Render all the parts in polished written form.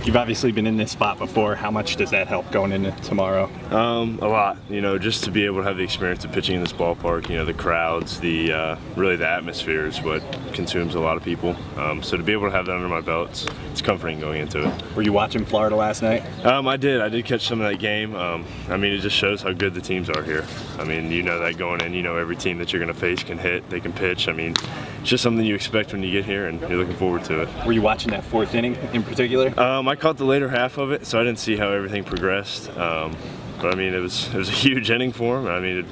You've obviously been in this spot before. How much does that help going into tomorrow? A lot. You know, just to be able to have the experience of pitching in this ballpark. You know, the crowds, the really the atmosphere is what consumes a lot of people. So to be able to have that under my belt, it's comforting going into it. Were you watching Florida last night? I did catch some of that game. I mean, it just shows how good the teams are here. I mean, you know that going in. You know every team that you're going to face can hit, they can pitch. I mean, it's just something you expect when you get here, and you're looking forward to it. Were you watching that fourth inning in particular? I caught the later half of it, so I didn't see how everything progressed. But I mean, it was a huge inning for him. I mean,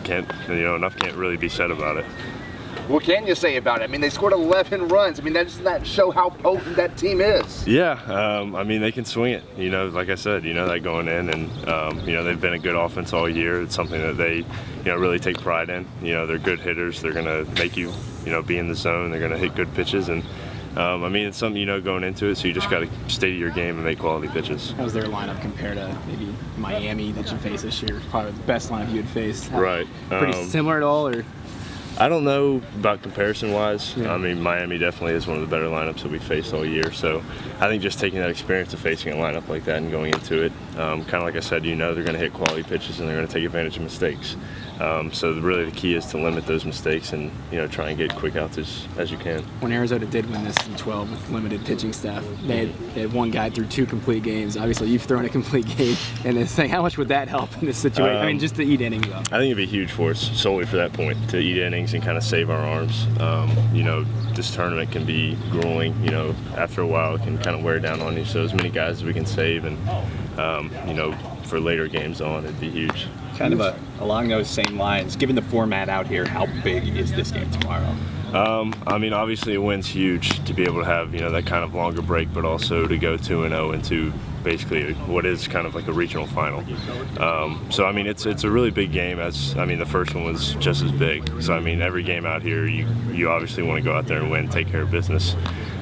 enough can't really be said about it. What can you say about it? I mean, they scored 11 runs. I mean, doesn't that show how potent that team is? Yeah, I mean, they can swing it. You know, like I said, you know that going in, and you know they've been a good offense all year. It's something that they, really take pride in. You know, they're good hitters. They're gonna make you, be in the zone. They're gonna hit good pitches, and I mean, it's something going into it. So you just got to stay to your game and make quality pitches. How's their lineup compared to maybe Miami that you face this year? Probably the best lineup you would face. Right. Pretty similar at all, or? I don't know about comparison-wise. Yeah. I mean, Miami definitely is one of the better lineups that we faced all year. So I think just taking that experience of facing a lineup like that and going into it, kind of like I said, they're going to hit quality pitches and they're going to take advantage of mistakes. So really the key is to limit those mistakes and try and get quick outs as you can. When Arizona did win this in 12 with limited pitching staff, they had one guy through 2 complete games. Obviously, you've thrown a complete game in this thing. How much would that help in this situation? I mean, just to eat innings up. I think it'd be huge for us solely for that point, to eat innings and kind of save our arms. This tournament can be grueling. After a while, it can kind of wear down on you. So as many guys as we can save, and for later games on, it'd be huge. Kind of along those same lines, given the format out here, how big is this game tomorrow? I mean, obviously a win's huge to be able to have that kind of longer break, but also to go 2-0 into basically what is kind of like a regional final. So I mean, it's a really big game. The first one was just as big. So I mean, every game out here, you obviously want to go out there and win, take care of business.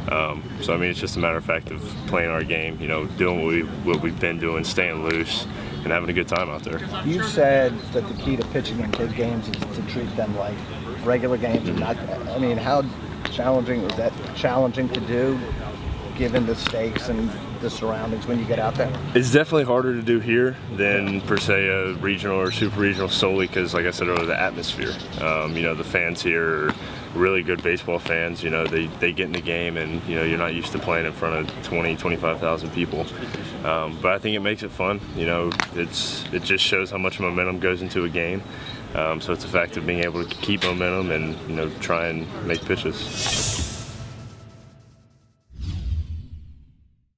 So I mean, it's just a matter of fact of playing our game, doing what we've been doing, staying loose, and having a good time out there. You said that the key to pitching in big games is to treat them like regular games and not. I mean, how challenging is that? Challenging to do, given the stakes and the surroundings when you get out there? It's definitely harder to do here than per se a regional or super regional, solely because, like I said earlier, the atmosphere. The fans here are really good baseball fans. They get in the game, and you're not used to playing in front of 25,000 people. But I think it makes it fun. It just shows how much momentum goes into a game. So it's a fact of being able to keep momentum and try and make pitches.